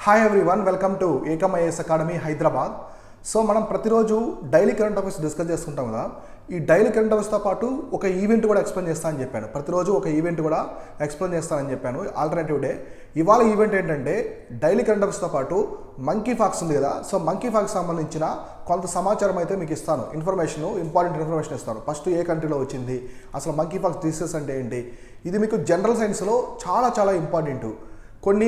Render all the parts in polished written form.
Hi everyone, welcome to Ekam IAS academy Hyderabad. So మనం ప్రతిరోజు daily current affairs discuss చేసుకుంటాం కదా. ఈ డైలీ కరెంట్ అఫైర్స్తో పాటు ఒక ఈవెంట్ కూడా ఎక్స్ప్లెయిన్ చేస్తానని చెప్పాను. ప్రతిరోజు ఒక ఈవెంట్ కూడా ఎక్స్ప్లెయిన్ చేస్తానని చెప్పాను, ఆల్టర్నేటివ్ డే. ఇవాళ ఈవెంట్ ఏంటంటే డైలీ కరెంట్ అఫైర్స్తో పాటు మంకీ ఫాక్స్ ఉంది కదా. సో మంకీ ఫాక్స్ సంబంధించిన కొంత సమాచారం అయితే మీకు ఇస్తాను, ఇంపార్టెంట్ ఇన్ఫర్మేషన్ ఇస్తాను. ఫస్ట్ ఏ కంట్రీలో వచ్చింది, అసలు మంకీ ఫాక్స్ డిసీజెస్ అంటే ఏంటి, ఇది మీకు జనరల్ సైన్స్లో చాలా చాలా ఇంపార్టెంట్. కొన్ని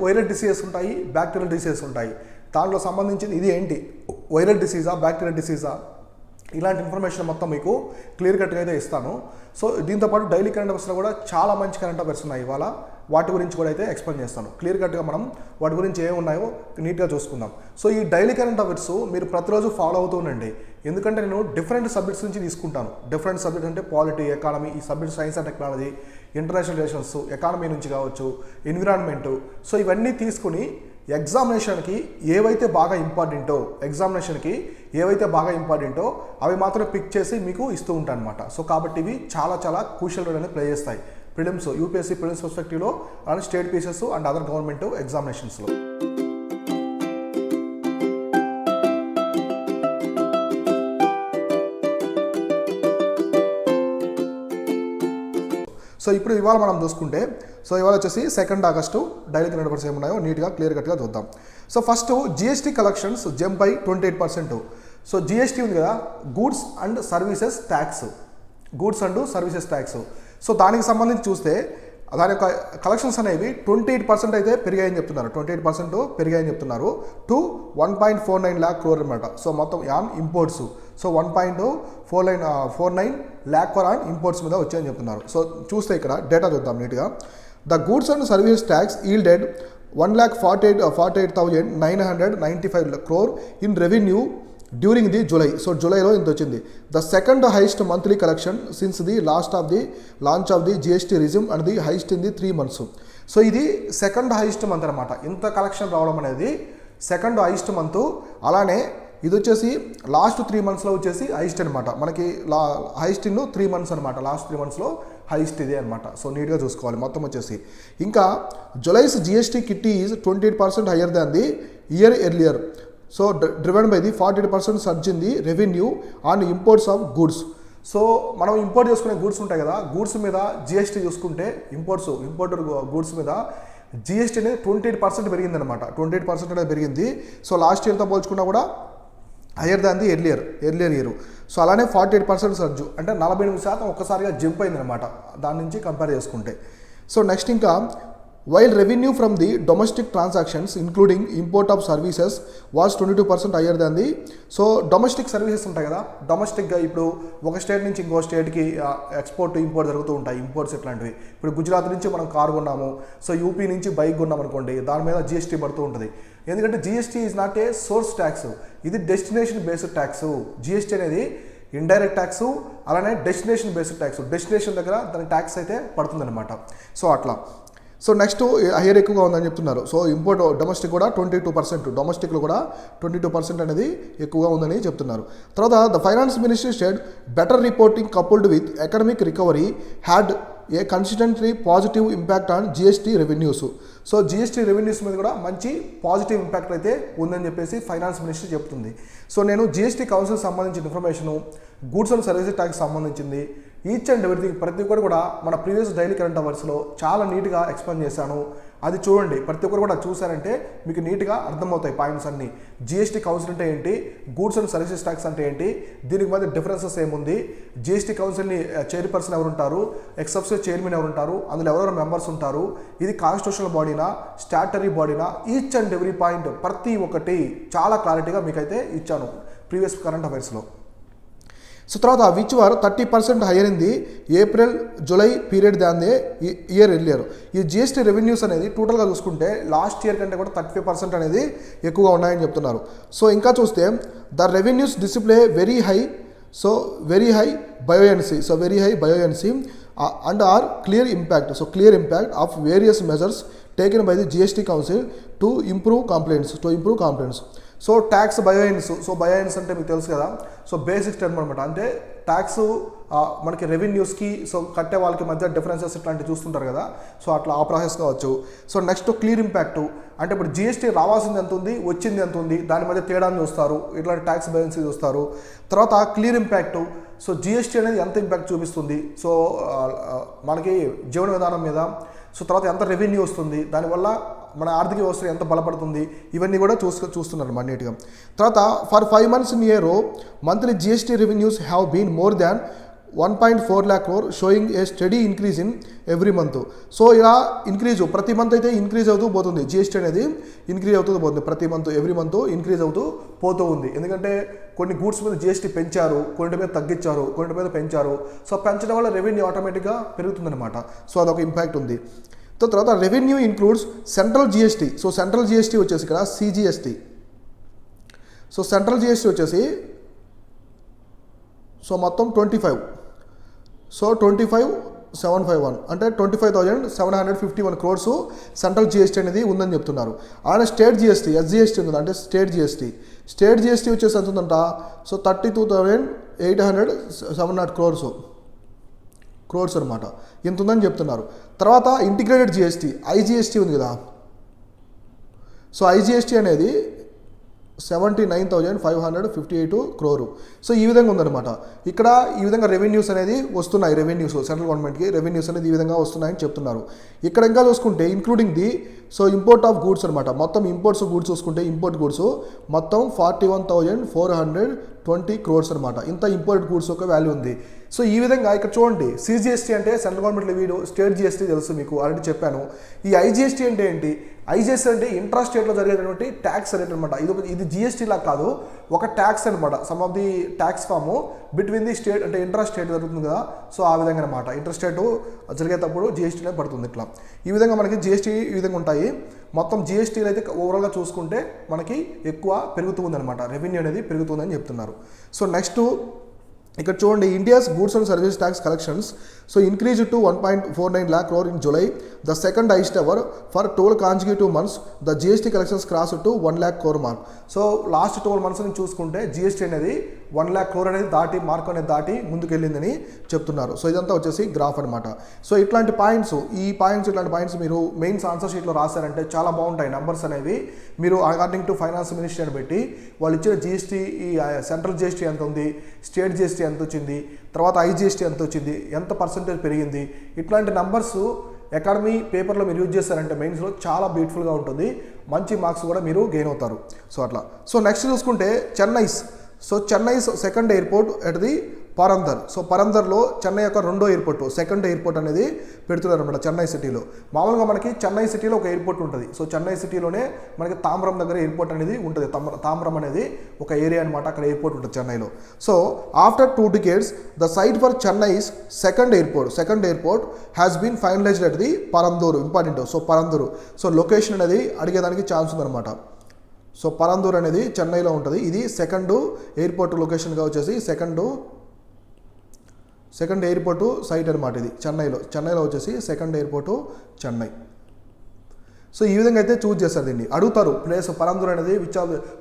వైరల్ డిసీజెస్ ఉంటాయి, బ్యాక్టీరియల్ డిసీజెస్ ఉంటాయి. దాంట్లో సంబంధించిన ఇది ఏంటి, వైరల్ డిసీజా బ్యాక్టీరియల్ డిసీజా, ఇలాంటి ఇన్ఫర్మేషన్ మొత్తం మీకు క్లియర్ కట్గా అయితే ఇస్తాను. సో దీంతోపాటు డైలీ కరెంట్ అఫైర్స్లో కూడా చాలా మంచి కరెంట్ అఫైర్స్ ఉన్నాయి. ఇవాళ వాటి గురించి కూడా అయితే ఎక్స్ప్లెయిన్ చేస్తాను. క్లియర్ కట్గా మనం వాటి గురించి ఏమి ఉన్నాయో నీట్గా చూసుకుందాం. సో ఈ డైలీ కరెంట్ అఫైర్స్ మీరు ప్రతిరోజు ఫాలో అవుతూ ఉండండి. ఎందుకంటే నేను డిఫరెంట్ సబ్జెక్ట్స్ నుంచి తీసుకుంటాను. డిఫరెంట్ సబ్జెక్ట్స్ అంటే పాలిటీ, ఎకానమీ, ఈ subject science and technology, international relations, economy నుంచి కావచ్చు, ఎన్విరాన్మెంటు. సో ఇవన్నీ తీసుకుని ఎగ్జామినేషన్కి ఏవైతే బాగా ఇంపార్టెంటో అవి మాత్రం పిక్ చేసి మీకు ఇస్తూ ఉంటాను అనమాట. సో కాబట్టి ఇవి చాలా చాలా క్రూషియల్ రోల్ అనేది ప్లే చేస్తాయి ప్రిలిమ్స్, యూపీఎస్సీ ప్రిలిమ్స్ పర్స్పెక్టివ్లో అండ్ స్టేట్ పీసెస్ అండ్ అదర్ గవర్నమెంట్ ఎగ్జామినేషన్స్లో. సో ఇప్పుడు ఇవాళ మనం చూసుకుంటే, సో ఇవాళ వచ్చేసి 2 ఆగస్టు డైలీ కరెంట్ అఫైర్స్ ఏమున్నాయో నీట్గా క్లియర్ కట్గా చూద్దాం. So first GST collections jump by 28%. So GST ఉంది కదా, goods and services tax. So దానికి సంబంధించి చూస్తే దాని యొక్క కలెక్షన్స్ అనేవి 28% అయితే పెరిగాయని చెప్తున్నారు. 28% పెరిగాయని చెప్తున్నారు టు 1.49 lakh crore అనమాట. సో మొత్తం an imports. So 1.49 lakh crore on imports మీద వచ్చాయని చెప్తున్నారు. సో చూస్తే ఇక్కడ డేటా చూద్దాం నీట్గా. The goods and services tax yielded 1,48,995 crore in revenue during the July. So జూలైలో ఇంత వచ్చింది. The second highest monthly collection since the last of the launch of the GST regime and the highest in the 3 months. So ఇది second highest month అనమాట. ఇంత collection రావడం అనేది second highest month. అలానే ఇది వచ్చేసి లాస్ట్ 3 monthsలో వచ్చేసి హైయెస్ట్ అనమాట. మనకి హైయెస్ట్ ఇన్ 3 months అనమాట. లాస్ట్ 3 monthsలో హైయెస్ట్ ఇదే అనమాట. సో నీట్గా చూసుకోవాలి మొత్తం వచ్చేసి. ఇంకా July's GST kitty is 28% higher than the year earlier. So driven by the 40% surge in the revenue on imports of goods. So మనం ఇంపోర్ట్ చేసుకునే గూడ్స్ ఉంటాయి కదా, గూడ్స్ మీద జిఎస్టీ చూసుకుంటే ఇంపోర్టెడ్ గూడ్స్ మీద జిఎస్టీ అనేది 28% పెరిగిందనమాట. 28% అనేది పెరిగింది. సో లాస్ట్ ఇయర్తో పోల్చుకున్నా కూడా higher than the earlier year. So అలానే 48% సర్జు అంటే 48% ఒక్కసారిగా జంప్ అయిందనమాట దాని నుంచి కంపేర్ చేసుకుంటే. సో నెక్స్ట్ ఇంకా while revenue from the domestic transactions including import of services was 22% higher than the. So domestic services ఉంటాయి కదా, డొమెస్టిక్గా ఇప్పుడు ఒక స్టేట్ నుంచి ఇంకో స్టేట్కి ఎక్స్పోర్ట్ ఇంపోర్ట్ జరుగుతూ ఉంటాయి. ఇంపోర్ట్స్ ఇట్లాంటివి ఇప్పుడు గుజరాత్ నుంచి మనం కారు కొన్నాము, సో యూపీ నుంచి బైక్ కొన్నాం అనుకోండి, దాని మీద జిఎస్టీ పడుతూ ఉంటుంది. ఎందుకంటే GST is not a source tax, ఇది డెస్టినేషన్ బేస్డ్ ట్యాక్స్. జిఎస్టీ అనేది ఇండైరెక్ట్ ట్యాక్స్, అలానే డెస్టినేషన్ బేస్డ్ ట్యాక్స్. డెస్టినేషన్ దగ్గర దాని ట్యాక్స్ అయితే పడుతుందన్నమాట. సో అట్లా. సో నెక్స్ట్ హైయర్ ఎక్కువగా ఉందని చెప్తున్నారు. సో ఇంపోర్ట్ డొమెస్టిక్ కూడా 22%, డొమెస్టిక్లో కూడా 22% అనేది ఎక్కువగా ఉందని చెప్తున్నారు. తర్వాత the finance ministry state better reporting coupled with economic recovery had a consistently positive impact on GST revenues. So GST revenues మీద కూడా మంచి పాజిటివ్ ఇంపాక్ట్ అయితే ఉందని చెప్పేసి ఫైనాన్స్ మినిస్ట్రీ చెప్తుంది. సో నేను జిఎస్టీ కౌన్సిల్ సంబంధించిన information, goods and services tax సంబంధించింది ఈచ్ అండ్ ఎవ్రీథింగ్ ప్రతి ఒక్కరు కూడా మన ప్రీవియస్ డైలీ కరెంట్ అవర్స్లో చాలా నీట్గా ఎక్స్ప్లెయిన్ చేశాను. అది చూడండి, ప్రతి ఒక్కరు కూడా చూసారంటే మీకు నీట్గా అర్థమవుతాయి పాయింట్స్ అన్నీ. జిఎస్టీ కౌన్సిల్ అంటే ఏంటి, గూడ్స్ అండ్ సర్వీసెస్ ట్యాక్స్ అంటే ఏంటి, దీనికి మధ్య డిఫరెన్సెస్ ఏముంది, జిఎస్టీ కౌన్సిల్ని చైర్పర్సన్ ఎవరుంటారు, ఎక్సెప్షన్ చైర్మన్ ఎవరుంటారు, అందులో ఎవరెవరు మెంబర్స్ ఉంటారు, ఇది కాన్స్టిట్యూషనల్ బాడీనా స్టాట్యుటరీ బాడీనా, ఈచ్ అండ్ ఎవ్రీ పాయింట్ ప్రతి ఒక్కటి చాలా క్లారిటీగా మీకైతే ఇచ్చాను ప్రీవియస్ కరెంట్ అఫైర్స్లో. సో తర్వాత which were 30% higher in the April July period than the year earlier. ఈ జిఎస్టీ రెవెన్యూస్ అనేది టోటల్గా చూసుకుంటే లాస్ట్ ఇయర్ కంటే కూడా 35% అనేది ఎక్కువగా ఉన్నాయని చెప్తున్నారు. సో ఇంకా చూస్తే the revenues display very high buoyancy and are clear impact of various measures taken by the GST council to improve complaints. So tax buoyancy. So buoyancy అంటే మీకు తెలుసు కదా, సో బేసిక్ టర్మ్ అనమాట. అంటే ట్యాక్స్ మనకి రెవెన్యూస్కి so కట్టే వాళ్ళకి మధ్య డిఫరెన్సెస్ ఇట్లాంటివి చూస్తుంటారు కదా, సో అట్లా ఆ ప్రాసెస్ కావచ్చు. సో నెక్స్ట్ క్లియర్ ఇంపాక్ట్, అంటే ఇప్పుడు జిఎస్టీ రావాల్సింది ఎంత ఉంది, వచ్చింది ఎంత ఉంది, దాని మధ్య తేడాన్ని చూస్తారు, ఇట్లాంటి ట్యాక్స్ బ్యాలెన్స్ చూస్తారు. తర్వాత క్లియర్ ఇంపాక్ట్, సో జిఎస్టీ అనేది ఎంత ఇంపాక్ట్ చూపిస్తుంది, సో మనకి జీవన విధానం మీద, సో తర్వాత ఎంత రెవెన్యూ వస్తుంది, దానివల్ల మన ఆర్థిక వ్యవస్థ ఎంత బలపడుతుంది, ఇవన్నీ కూడా చూస్తున్నారు నీట్గా. తర్వాత for 5 months in year monthly GST revenues have been more than 1.4 lakh crore showing a steady increase in every month. So ఇలా ఇంక్రీజ్ ప్రతి మంత్ అయితే ఇంక్రీజ్ అవుతూ పోతుంది, జిఎస్టీ అనేది ఇంక్రీజ్ అవుతూ పోతుంది ప్రతి మంత్, ఎవ్రీ మంత్ ఇంక్రీజ్ అవుతూ పోతూ ఉంది. ఎందుకంటే కొన్ని గూడ్స్ మీద జిఎస్టీ పెంచారు, కొన్నిటి మీద తగ్గించారు, కొన్నిటి మీద పెంచారు. సో పెంచడం వల్ల రెవెన్యూ ఆటోమేటిక్గా పెరుగుతుందన్నమాట. సో అదొక ఇంపాక్ట్ ఉంది. తర్వాత revenue includes central GST. So central GST వచ్చేసి ఇక్కడ సిజిఎస్టీ. సో సెంట్రల్ జిఎస్టీ వచ్చేసి సో మొత్తం 25. సో 25,751 అంటే 25,751 crores సెంట్రల్ జిఎస్టీ అనేది ఉందని చెప్తున్నారు. అలానే స్టేట్ జిఎస్టీ ఎస్జిఎస్టీ ఉంది, అంటే స్టేట్ జిఎస్టీ వచ్చేసి ఎంత ఉందంట, సో 32,870 crores అనమాట, ఎంత ఉందని చెప్తున్నారు. తర్వాత ఇంటిగ్రేటెడ్ జిఎస్టీ ఐజిఎస్టీ ఉంది కదా, సో ఐజిఎస్టీ అనేది 79,558 crore. సో ఈ విధంగా ఉందన్నమాట. ఇక్కడ ఈ విధంగా రెవెన్యూస్ అనేది వస్తున్నాయి, రెవెన్యూస్ సెంట్రల్ గవర్నమెంట్కి రెవెన్యూస్ అనేది ఈ విధంగా వస్తున్నాయని చెప్తున్నారు. ఇక్కడ ఇంకా చూసుకుంటే including the so import of goods అనమాట, మొత్తం ఇంపోర్ట్స్ గూడ్స్ చూసుకుంటే ఇంపోర్ట్ గూడ్స్ మొత్తం 41,420 crores అనమాట. ఇంత ఇంపోర్ట్ గూడ్స్ యొక్క వాల్యూ ఉంది. సో ఈ విధంగా ఇక్కడ చూడండి, సిజిఎస్టీ అంటే సెంట్రల్ గవర్నమెంట్ లెవీలు, స్టేట్ జిఎస్టీ తెలుసు మీకు ఆల్రెడీ చెప్పాను. ఈ ఐజిఎస్టీ అంటే ఏంటి, ఐజిఎస్టీ అంటే ఇంట్రా స్టేట్లో జరిగేటువంటి ట్యాక్స్ రేట్ అనమాట. ఇది జిఎస్టీ లా కాదు, ఒక ట్యాక్స్ అనమాట, some of the tax form between the state, అంటే ఇంట్రా స్టేట్ జరుగుతుంది కదా, సో ఆ విధంగా అనమాట. ఇంటర్ స్టేట్ జరిగేటప్పుడు జిఎస్టీనే పడుతుంది. ఇట్లా ఈ విధంగా మనకి జిఎస్టీ ఈ విధంగా ఉంటాయి. మొత్తం జిఎస్టీలు అయితే ఓవరాల్గా చూసుకుంటే మనకి ఎక్కువ పెరుగుతుంది అనమాట, రెవెన్యూ అనేది పెరుగుతుందని చెప్తున్నారు. సో నెక్స్ట్ ఇక్కడ చూడండి, India's goods and service tax collections so increase to 1.49 lakh crore in July, the second highest ever for 12 consecutive months. The GST collections crossed to 1 lakh crore mark. So last 12 months నుంచి చూసుకుంటే GST అనేది 1 lakh crore అనేది దాటి, mark అనేది దాటి ముందుకెళ్ళిందని చెప్తున్నారు. So ఇదంతా వచ్చేసి గ్రాఫ్ అనమాట. సో ఇట్లాంటి పాయింట్స్, ఇట్లాంటి పాయింట్స్ మీరు మెయిన్స్ ఆన్సర్ షీట్లో రాశారంటే చాలా బాగుంటాయి. నెంబర్స్ అనేవి మీరు అకార్డింగ్ టు ఫైనాన్స్ మినిస్టర్ పెట్టి వాళ్ళు ఇచ్చిన జిఎస్టీ, ఈ సెంట్రల్ జిఎస్టీ ఎంత ఉంది, స్టేట్ జిఎస్టీ ఎంత వచ్చింది, తర్వాత ఐజిఎస్టీ ఎంత వచ్చింది, ఎంత పర్సెంటేజ్ పెరిగింది, ఇట్లాంటి నంబర్స్ అకాడమీ పేపర్లో మీరు యూజ్ చేస్తారంటే మెయిన్స్లో చాలా బ్యూటిఫుల్గా ఉంటుంది, మంచి మార్క్స్ కూడా మీరు గెయిన్ అవుతారు. సో అట్లా. సో నెక్స్ట్ చూసుకుంటే Chennai's. So Chennai's second airport at the Parandur. So పరందర్లో చెన్నై యొక్క రెండో ఎయిర్పోర్ట్, సెకండ్ ఎయిర్పోర్ట్ అనేది పెడుతున్నారు అనమాట చెన్నై సిటీలో. మామూలుగా మనకి చెన్నై సిటీలో ఒక ఎయిర్పోర్ట్ ఉంటుంది. సో చెన్నై సిటీలోనే మనకి తాంబ్రం దగ్గర ఎయిర్పోర్ట్ అనేది ఉంటుంది. తాంబ్రం అనేది ఒక ఏరియా అనమాట, అక్కడ ఎయిర్పోర్ట్ ఉంటుంది చెన్నైలో. So after 2 decades the site for Chennai's second airport has been finalised at the Parandur. Important. So Parandur, so location అనేది అడిగేదానికి ఛాన్స్ ఉందన్నమాట. సో పరందూర్ అనేది చెన్నైలో ఉంటుంది. ఇది సెకండ్ ఎయిర్పోర్ట్ లొకేషన్గా వచ్చేసి సెకండ్ ఎయిర్పోర్టు సైట్ అనమాట. ఇది చెన్నైలో వచ్చేసి సెకండ్ ఎయిర్పోర్టు చెన్నై. సో ఈ విధంగా అయితే చూజ్ చేస్తారు. దీన్ని అడుగుతారు, ప్లేస్ పరందూర్ అనేది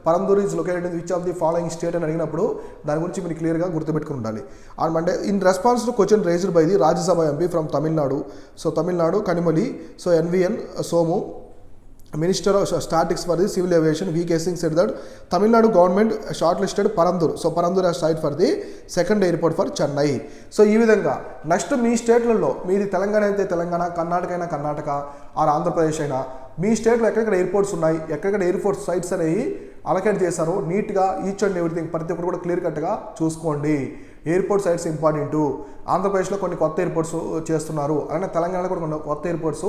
Parandur is located in which of the following state అని అడిగినప్పుడు దాని గురించి మీరు క్లియర్గా గుర్తుపెట్టుకుని ఉండాలి. అంటే in response to question raised by the Rajya Sabha MP from Tamil Nadu. So Tamil Nadu Kanimozhi. So NVN Somu, Minister of Statistics for the Civil Aviation, V.K. Singh said that Tamil Nadu government shortlisted Parandur. So Parandur has site for the second airport for Chennai. So ఈ విధంగా next మీ స్టేట్లలో, మీది తెలంగాణ అయితే తెలంగాణ, కర్ణాటక అయినా Karnataka, are Andhra Pradesh అయినా, మీ స్టేట్లో ఎక్కడెక్కడ airports ఉన్నాయి, ఎక్కడెక్కడ ఎయిర్పోర్ట్ సైట్స్ అనేవి అలకేట్ చేశారు, నీట్గా ఈచ్ అండ్ ఎవ్రీథింగ్ ప్రతి ఒక్కరు కూడా క్లియర్ కట్గా చూసుకోండి. Airport sites important. ఆంధ్రప్రదేశ్లో కొన్ని కొత్త ఎయిర్పోర్ట్స్ చేస్తున్నారు, అలానే తెలంగాణలో కూడా కొన్ని కొత్త ఎయిర్పోర్ట్స్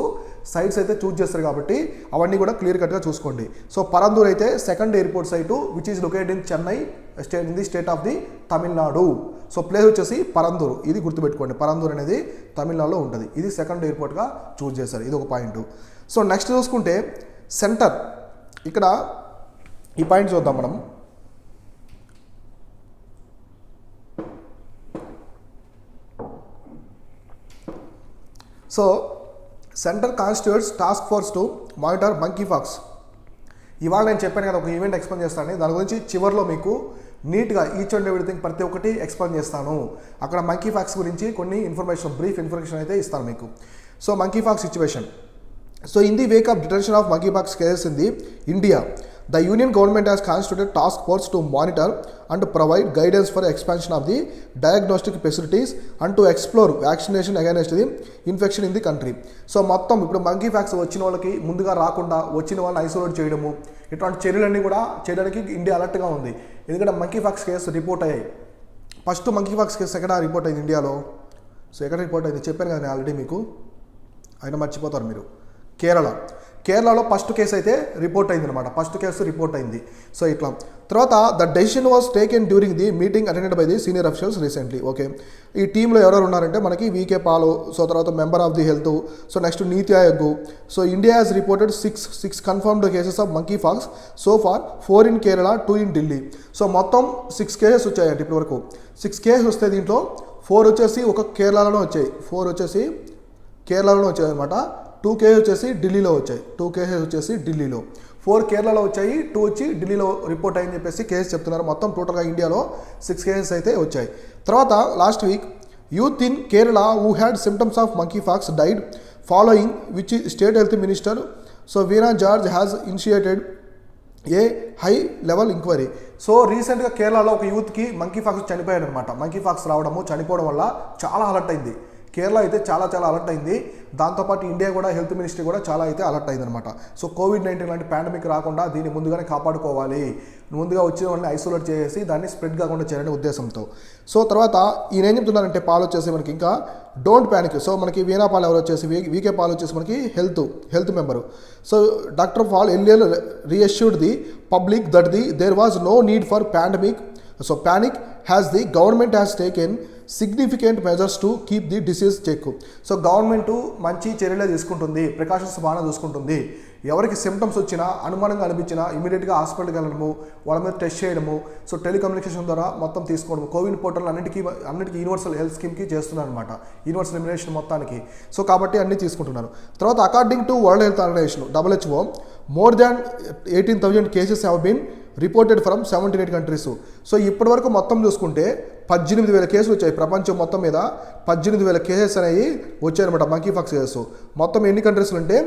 సైట్స్ అయితే చూస్ చేస్తారు కాబట్టి అవన్నీ కూడా క్లియర్ కట్గా చూసుకోండి. సో పరందూర్ అయితే second airport site which is located in Chennai in the state of the Tamil Nadu. So place వచ్చేసి పరందూర్, ఇది గుర్తుపెట్టుకోండి. పరందూర్ అనేది తమిళనాడులో ఉంటుంది. ఇది సెకండ్ ఎయిర్పోర్ట్గా చూస్ చేశారు. ఇది ఒక పాయింట్. సో నెక్స్ట్ చూసుకుంటే సెంటర్, ఇక్కడ ఈ పాయింట్ చూద్దాం మనం. So center constitutes task force to monitor monkeypox. ఇవాళ నేను చెప్పాను కదా, ఒక ఈవెంట్ ఎక్స్ప్లెయిన్ చేస్తాను, దాని గురించి చివరిలో మీకు నీట్గా ఈచ్ అండ్ ఎవ్రీథింగ్ ప్రతి ఒక్కటి ఎక్స్ప్లెయిన్ చేస్తాను. అక్కడ మంకీ ఫ్యాక్స్ గురించి కొన్ని ఇన్ఫర్మేషన్, బ్రీఫ్ ఇన్ఫర్మేషన్ అయితే ఇస్తాను మీకు. So monkeypox situation. So in the wake of detection of monkeypox cases in the India, the union government has constituted task force to monitor and provide guidance for expansion of the diagnostic facilities and to explore vaccination against the infection in the country. So మొత్తం ఇప్పుడు monkey fax వచ్చిన వాళ్ళకి ముందుగా రాకుండా వచ్చిన వాళ్ళని isolate చేయడము, ఇటువంటి చర్యలన్నీ కూడా చేయడానికి ఇండియా అలర్ట్గా ఉంది. ఎందుకంటే మంకీ ఫ్యాక్స్ కేసు రిపోర్ట్ అయ్యాయి. ఫస్ట్ మంకీ ఫ్యాక్స్ కేసు ఎక్కడ రిపోర్ట్ అయింది ఇండియాలో? సో ఎక్కడ రిపోర్ట్ అయింది చెప్పాను కదా నేను ఆల్రెడీ మీకు, అయినా మర్చిపోతారు మీరు. కేరళలో ఫస్ట్ కేసు అయితే రిపోర్ట్ అయింది అనమాట. ఫస్ట్ కేసు రిపోర్ట్ అయింది. సో ఇట్లా తర్వాత the decision was taken during the meeting attended by the senior officials recently. Okay, ఈ టీంలో ఎవరెవరు ఉన్నారంటే మనకి వీకే పాల్, సో తర్వాత member of the health, so next NITI Aayog. So India has reported six confirmed cases of monkeypox so far 4 in Kerala, 2 in Delhi. So మొత్తం 6 cases వచ్చాయండి ఇప్పటి వరకు. 6 కేసెస్ వస్తే దీంట్లో 4 వచ్చేసి ఒక కేరళలోనే వచ్చాయి, 4 వచ్చేసి కేరళలోనే వచ్చాయి అనమాట. 2 కేసెస్ వచ్చేసి ఢిల్లీలో వచ్చాయి, 2 కేసెస్ వచ్చేసి ఢిల్లీలో, 4 కేరళలో వచ్చాయి, 2 వచ్చి ఢిల్లీలో రిపోర్ట్ అయ్యని చెప్పేసి కేసు చెప్తున్నారు. మొత్తం టోటల్గా ఇండియాలో 6 కేసెస్ అయితే వచ్చాయి. తర్వాత last week youth in Kerala who had symptoms of monkey pox died following which state health minister so vena George has initiated A high level enquiry. So రీసెంట్గా కేరళలో ఒక యూత్కి మంకీ పాక్స్ చనిపోయాడు అనమాట. మంకీ పాక్స్ రావడము, చనిపోవడం వల్ల చాలా అలర్ట్ అయింది. కేరళ అయితే చాలా అలర్ట్ అయింది. దాంతోపాటు ఇండియా కూడా, హెల్త్ మినిస్ట్రీ కూడా చాలా అయితే అలర్ట్ అయింది అనమాట. సో కోవిడ్-19 లాంటి పాండమిక్ రాకుండా దీన్ని ముందుగానే కాపాడుకోవాలి, ముందుగా వచ్చిన వాళ్ళని ఐసోలేట్ చేసి దాన్ని స్ప్రెడ్ కాకుండా చేయాలనే ఉద్దేశంతో. సో తర్వాత ఈయన ఏం చెప్తున్నారంటే పాల్ వచ్చేసి మనకి ఇంకా డోంట్ ప్యానిక్. సో మనకి వీనా పాల్ ఎవరు వచ్చేసి వీకే పాల్ వచ్చేసి మనకి health member. So doctor Paul earlier reassured the public that there was no need for pandemic so panic has the government has taken significant measures to keep the disease check. So government మంచి చర్యలే తీసుకుంటుంది, precautions బాగా చూసుకుంటుంది. ఎవరికి symptoms వచ్చినా, అనుమానంగా అనిపించినా ఇమీడియట్గా హాస్పిటల్కి వెళ్ళడము, వాళ్ళ మీద టెస్ట్ చేయడము, సో టెలికమ్యూనికేషన్ ద్వారా మొత్తం తీసుకోవడము. కోవిన్ పోర్టల్ అన్నిటికీ యూనివర్సల్ హెల్త్ స్కీమ్కి చేస్తున్నారు అనమాట, యూనివర్సల్ ఇమ్యునేషన్ మొత్తానికి. సో కాబట్టి అన్నీ తీసుకుంటున్నారు. తర్వాత according to World Health Organization WHO, more than 18,000 cases have been reported from 78 countries. So ఇప్పటివరకు మొత్తం చూసుకుంటే 18,000 కేసులు వచ్చాయి. ప్రపంచం మొత్తం మీద 18,000 కేసెస్ అనేవి వచ్చాయన్నమాట మంకీ పాక్స్ కేసెస్. మొత్తం ఎన్ని కంట్రీస్లో అంటే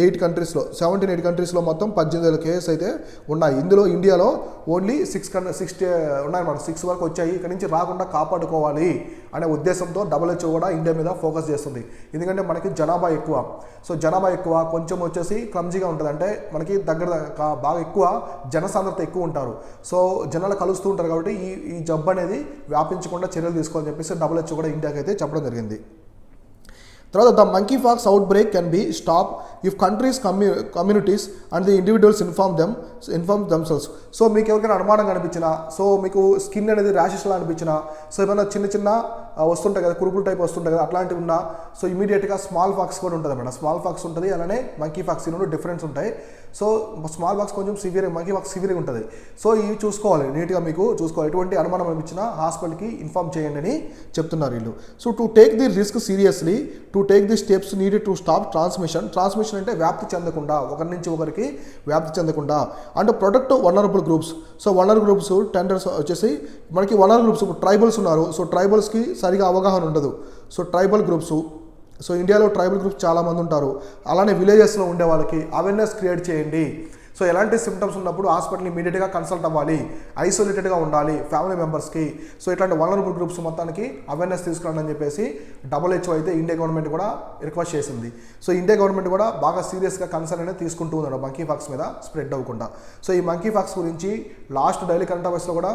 78 కంట్రీస్లో మొత్తం 18,000 కేసెస్ అయితే ఉన్నాయి. ఇందులో ఇండియాలో ఓన్లీ 6 ఉన్నాయన్నమాట. 6 వరకు వచ్చాయి. ఇక్కడ నుంచి రాకుండా కాపాడుకోవాలి అనే ఉద్దేశంతో WHO కూడా ఇండియా మీద ఫోకస్ చేస్తుంది. ఎందుకంటే మనకి జనాభా ఎక్కువ. సో జనాభా ఎక్కువ, కొంచెం వచ్చేసి క్లమ్జీగా ఉంటుంది. అంటే మనకి బాగా ఎక్కువ జనసాంద్రత ఎక్కువ ఉంటారు. సో జనాలు కలుస్తూ ఉంటారు కాబట్టి ఈ జబ్బు అనేది వ్యాపించకుండా చర్యలు తీసుకోవాలని చెప్పేసి WHO కూడా ఇండియాకి అయితే చెప్పడం జరిగింది. తర్వాత the monkey pox out break can be stop if countries communities and the individuals inform themselves. So మీకు ఎవరికైనా అనుమానం కనిపించినా, సో మీకు స్కిన్ అనేది ర్యాషెస్లా అనిపించినా, సో ఏమైనా చిన్న వస్తుంటాయి కదా, కురుపులు టైప్ వస్తుంటాయి కదా, అట్లాంటివి ఉన్నా సో ఇమీడియట్గా స్మాల్ పాక్స్ కూడా ఉంటుంది అన్నమాట. స్మాల్ పాక్స్ ఉంటుంది, అలానే మంకీ పాక్స్ డిఫరెన్స్ ఉంటాయి. సో స్మాల్ పాక్స్ కొంచెం మంకీ పాక్స్ సివియర్గా ఉంటుంది. సో ఇవి చూసుకోవాలి, నీట్గా మీకు చూసుకోవాలి. ఎటువంటి అనుమానం అనిపించినా హాస్పిటల్కి ఇన్ఫార్మ్ చేయండి అని చెప్తున్నారు వీళ్ళు. So to take the risk seriously, to take the steps needed to stop transmission అంటే వ్యాప్తి చెందకుండా, ఒకరి నుంచి ఒకరికి వ్యాప్తి చెందకుండా. And protect vulnerable groups. So vulnerable groups tenders వచ్చేసి మనకి వల్నరబుల్ గ్రూప్స్ ట్రైబల్స్ ఉన్నారు. సో ట్రైబల్స్కి సరిగా అవగాహన ఉండదు. సో ట్రైబల్ గ్రూప్స్, సో ఇండియాలో ట్రైబల్ గ్రూప్స్ చాలామంది ఉంటారు. అలానే విలేజెస్లో ఉండే వాళ్ళకి అవేర్నెస్ క్రియేట్ చేయండి. సో ఎలాంటి సిమ్టమ్స్ ఉన్నప్పుడు హాస్పిటల్ ఇమీడియట్గా కన్సల్ట్ అవ్వాలి, ఐసోలేటెడ్గా ఉండాలి ఫ్యామిలీ మెంబర్స్కి. సో ఇట్లాంటి వల్నరబుల్ గ్రూప్స్ మొత్తానికి అవేర్నెస్ తీసుకురండి అని చెప్పేసి WHO అయితే ఇండియా గవర్నమెంట్ కూడా రిక్వెస్ట్ చేసింది. సో ఇండియా గవర్నమెంట్ కూడా బాగా సీరియస్గా కన్సర్న్ అనేది తీసుకుంటూ ఉన్నారు మంకీ పాక్స్ మీద స్ప్రెడ్ అవ్వకుండా. సో ఈ మంకీ పాక్స్ గురించి లాస్ట్ డైలీ కరెంట్ అఫైర్స్లో కూడా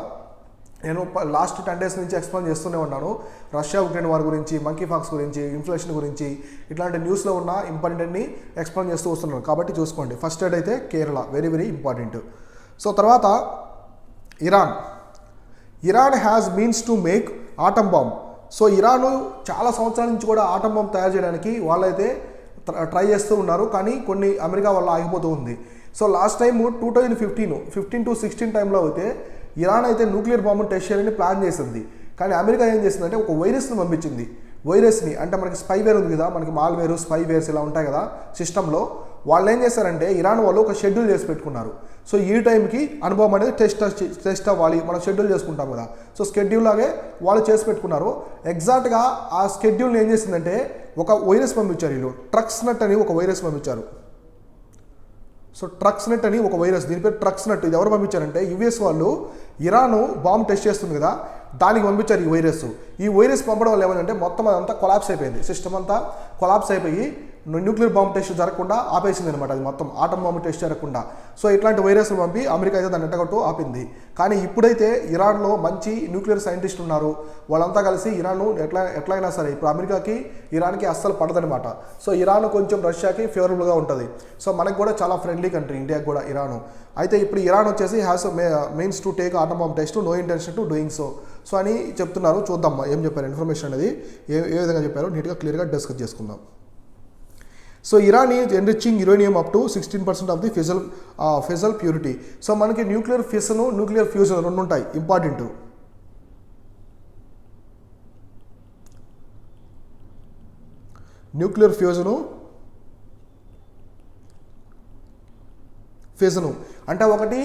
నేను లాస్ట్ 10 days నుంచి ఎక్స్ప్లెయిన్ చేస్తూనే ఉన్నాను. రష్యా ఉక్రెయిన్ వార్ గురించి, మంకీ పాక్స్ గురించి, ఇన్ఫ్లేషన్ గురించి, ఇట్లాంటి న్యూస్లో ఉన్న ఇంపార్టెంట్ని ఎక్స్ప్లెయిన్ చేస్తూ వస్తున్నాను. కాబట్టి చూసుకోండి. ఫస్ట్ ఎయిడ్ అయితే కేరళ, వెరీ ఇంపార్టెంట్. సో తర్వాత Iran has means to make atom bomb. So Iran చాలా సంవత్సరాల నుంచి కూడా ఆటమ్ బాంబ్ తయారు చేయడానికి వాళ్ళైతే ట్రై చేస్తూ ఉన్నారు. కానీ కొన్ని అమెరికా వల్ల ఆగిపోతూ ఉంది. సో లాస్ట్ టైం 2015 to 16 టైంలో అయితే ఇరాన్ అయితే న్యూక్లియర్ బాంబు టెస్ట్ చేయాలని ప్లాన్ చేసింది. కానీ అమెరికా ఏం చేసిందంటే ఒక వైరస్ని పంపించింది. వైరస్ని అంటే మనకి స్పైవేర్ ఉంది కదా, మనకి మాల్వేర్, స్పైవేర్స్ ఇలా ఉంటాయి కదా సిస్టంలో. వాళ్ళు ఏం చేశారంటే ఇరాన్ వాళ్ళు ఒక షెడ్యూల్ చేసి పెట్టుకున్నారు. సో ఈ టైంకి అనుభవం అనేది టెస్ట్ అవ్వాలి, మనం షెడ్యూల్ చేసుకుంటాం కదా. సో స్కెడ్యూల్ లాగే వాళ్ళు చేసి పెట్టుకున్నారు. ఎగ్జాక్ట్గా ఆ షెడ్యూల్ని ఏం చేసిందంటే ఒక వైరస్ పంపించారు వీళ్ళు, ట్రక్స్ నట్ అని ఒక వైరస్ పంపించారు. సో ట్రక్స్ నెట్ అని ఒక వైరస్, దీని పేరు ట్రక్స్ నెట్. ఇది ఎవరు పంపించారంటే యుఎస్ వాళ్ళు ఇరాన్ బాంబు టెస్ట్ చేస్తుంది కదా, దానికి పంపించారు ఈ వైరస్. ఈ వైరస్ పంపడం వల్ల ఏమైందంటే మొత్తం అదంతా కొలాప్స్ అయిపోయింది, సిస్టమ్ అంతా కొలాప్స్ అయిపోయి న్యూక్లియర్ బాంబు టెస్ట్ జరగకుండా ఆపేసింది అనమాట. అది మొత్తం ఆటం బాంబు టెస్ట్ జరగకుండా. సో ఇట్లాంటి వైరస్లు పంపి అమెరికా అయితే దాన్ని ఎట్టగొట్టు ఆపింది. కానీ ఇప్పుడైతే ఇరాన్లో మంచి న్యూక్లియర్ సైంటిస్టులు ఉన్నారు, వాళ్ళంతా కలిసి ఇరాన్ ఎట్లయినా సరే ఇప్పుడు అమెరికాకి ఇరాన్కి అస్సలు పడదనమాట. సో ఇరాన్ కొంచెం రష్యాకి ఫేవరబుల్గా ఉంటుంది. సో మనకు కూడా చాలా ఫ్రెండ్లీ కంట్రీ ఇండియాకి కూడా ఇరాన్. అయితే ఇప్పుడు ఇరాన్ వచ్చేసి has means to take atom bomb test, no intention to doing so అని చెప్తున్నారు. చూద్దాం ఏం చెప్పారు, ఇన్ఫర్మేషన్ అనేది ఏ విధంగా చెప్పారో నీట్గా క్లియర్గా డిస్కస్ చేసుకుందాం. So Iran is enriching uranium up to 16% of the fissile purity. So మనకి న్యూక్లియర్ ఫిషన్, న్యూక్లియర్ ఫ్యూజన్ రెండు ఉంటాయి ఇంపార్టెంట్. న్యూక్లియర్ ఫ్యూజను, ఫిజను అంటే ఒకటి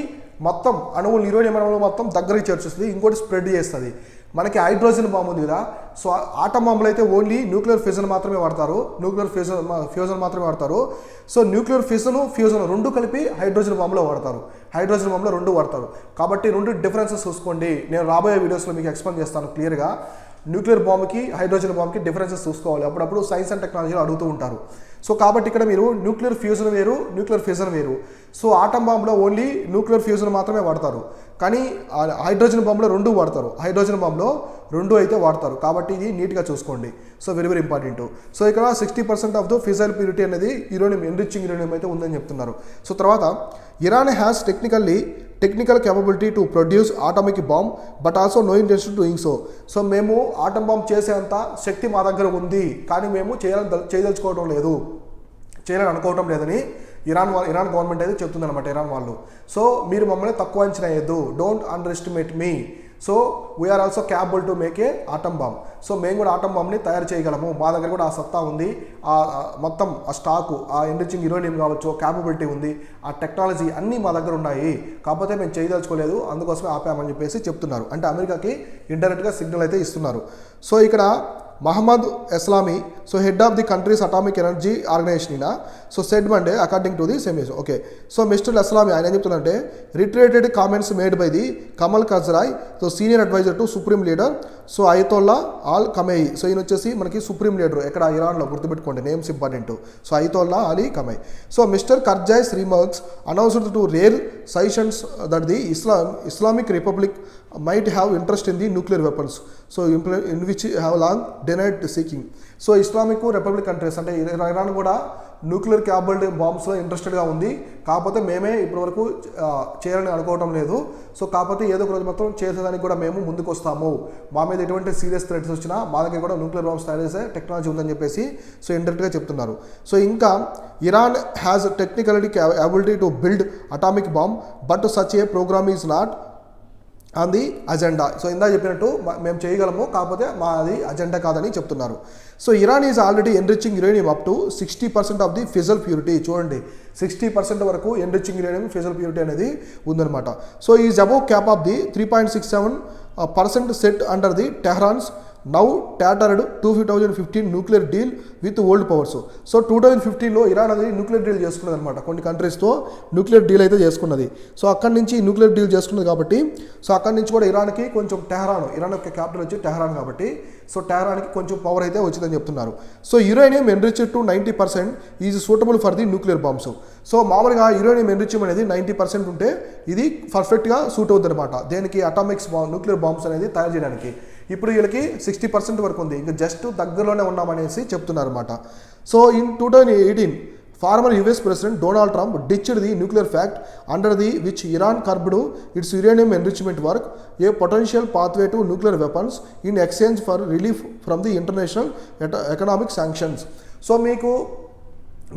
మొత్తం అణువులు యురేనియం అణువులు మొత్తం దగ్గరికి చేర్చుస్తుంది, ఇంకోటి స్ప్రెడ్ చేస్తుంది. మనకి హైడ్రోజన్ బాంబు ఉంది కదా, సో ఆటం బాంబులు అయితే ఓన్లీ న్యూక్లియర్ ఫిజన్ మాత్రమే వాడతారు, న్యూక్లియర్ ఫ్యూజన్ మాత్రమే వాడతారు. సో న్యూక్లియర్ ఫిజను, ఫ్యూజన్ రెండు కలిపి హైడ్రోజన్ బాంబులో వాడతారు, హైడ్రోజన్ బాంబులో రెండు వాడతారు. కాబట్టి రెండు డిఫరెన్సెస్ చూసుకోండి, నేను రాబోయే వీడియోస్లో మీకు ఎక్స్ప్లెయిన్ చేస్తాను క్లియర్గా. న్యూక్లియర్ బాంబుకి హైడ్రోజన్ బాంబుకి డిఫరెన్సెస్ చూసుకోవాలి, అప్పుడప్పుడు సైన్స్ అండ్ టెక్నాలజీలో అడుగుతూ ఉంటారు. సో కాబట్టి ఇక్కడ మీరు న్యూక్లియర్ ఫ్యూజన్ వేరు, న్యూక్లియర్ ఫిజన్ వేరు. సో ఆటం బాంబులో ఓన్లీ న్యూక్లియర్ ఫ్యూజన్ మాత్రమే వాడతారు, కానీ హైడ్రోజన్ బాంబులో రెండు వాడతారు, హైడ్రోజన్ బాంబులో రెండు అయితే వాడతారు. కాబట్టి ఇది నీట్గా చూసుకోండి. So very very important. So ఇక్కడ 60% ఆఫ్ ద ఫిజైల్ ప్యూరిటీ అనేది యురేనియం, ఎన్రిచింగ్ యురేనియం అయితే ఉందని చెప్తున్నారు. సో తర్వాత Iran has technical capability to produce atomic bomb but also no intention doing so. So మేము ఆటం బాంబ్ చేసేంత శక్తి మా దగ్గర ఉంది, కానీ మేము చేయదలుచుకోవడం లేదు, చేయాలని అనుకోవడం లేదని ఇరాన్ గవర్నమెంట్ అయితే చెప్తుందన్నమాట, ఇరాన్ వాళ్ళు. సో మీరు మమ్మల్ని తక్కువ అంచనా వేయద్దు, don't underestimate me. So we're also capable to make a atom bomb. So మేము కూడా ఆటం బాంబ్ని తయారు చేయగలము, మా దగ్గర కూడా ఆ సత్తా ఉంది, ఆ మొత్తం ఆ స్టాకు, ఆ ఎన్రిచింగ్ యురేనియం కావచ్చు, క్యాపబిలిటీ ఉంది, ఆ టెక్నాలజీ అన్నీ మా దగ్గర ఉన్నాయి, కాకపోతే మేము చేయదలుచుకోలేదు, అందుకోసమే ఆపామని చెప్పేసి చెప్తున్నారు. అంటే అమెరికాకి ఇండైరెక్ట్గా సిగ్నల్ అయితే ఇస్తున్నారు. సో ఇక్కడ Mohammad Eslami, so head of the countries atomic energy organisation ఈయన. So said Monday according to the semis. Okay, so mister Eslami ఆయన ఏం చెప్తున్నారంటే reiterated comments made by the Kamal కజ్రాయ్, so senior adviser to supreme leader, so Ayatollah Al Khamenei. So ఈయన వచ్చేసి మనకి supreme leader ఎక్కడ ఇరాన్లో, గుర్తుపెట్టుకోండి names important. So Ayatollah Ali Khamenei. So mister Kharrazi's remarks announced to rare suggestions that the Islamic republic might have interest in the nuclear weapons, so in which have long denied seeking. So Islamic republic countries అంటే Iran కూడా nuclear capability బాంబ్స్లో ఇంట్రెస్టెడ్గా ఉంది, కాకపోతే మేమే ఇప్పటివరకు చేయాలని అనుకోవడం లేదు. So కాకపోతే ఏదో ఒక రోజు మాత్రం చేసేదానికి కూడా మేము ముందుకు వస్తాము, మా మీద ఎటువంటి సీరియస్ థ్రెట్స్ వచ్చినా మా దగ్గర కూడా న్యూక్లియర్ బాంబ్స్ తయారు చేసే టెక్నాలజీ ఉందని చెప్పేసి సో ఇండైరెక్ట్గా చెప్తున్నారు. సో ఇంకా Iran has technical ability to build atomic bomb but such a programme is not on the agenda. So ఇందా చెప్పినట్టు మేము చేయగలము, కాకపోతే మాది అజెండా కాదని చెప్తున్నారు. So Iran is already enriching uranium up to 60% of the fissile purity. చూడండి 60% వరకు ఎన్రిచింగ్ యురేనియం ఫిజల్ ప్యూరిటీ అనేది ఉందన్నమాట. So is above cap of the 3.67% set under the Tehran's now tattered 2015 nuclear deal with world powers. So 2015లో Iran అనేది nuclear deal చేసుకున్నది అనమాట, కొన్ని కంట్రీస్తో nuclear deal అయితే చేసుకున్నది. సో అక్కడి నుంచి న్యూక్లియర్ డీల్ చేసుకున్నది కాబట్టి సో అక్కడి నుంచి కూడా ఇరాన్కి కొంచెం ఇరాన్ యొక్క క్యాపిటల్ వచ్చి టెహ్రాన్ కాబట్టి సో టెహ్రాన్కి కొంచెం పవర్ అయితే వచ్చిందని చెప్తున్నారు. So uranium enriched to 90% is suitable for the nuclear bombs. So మామూలుగా యురేనియం ఎన్రిచ్మెంట్ అనేది 90% ఉంటే ఇది పర్ఫెక్ట్గా సూట్ అవుతుంది అనమాట దేనికి, అటామిక్స్ న్యూక్లియర్ బాంబ్స్ అనేది తయారు చేయడానికి. ఇప్పుడు వీళ్ళకి 60% వరకు ఉంది, ఇంకా జస్ట్ దగ్గరలోనే ఉన్నామనేసి చెప్తున్నారు అనమాట. So in 2018 farmer US president Donald Trump ditched the nuclear fact under the which Iran curbed it's uranium enrichment work A potential pathway to nuclear weapons in exchange for relief from the international economic sanctions. So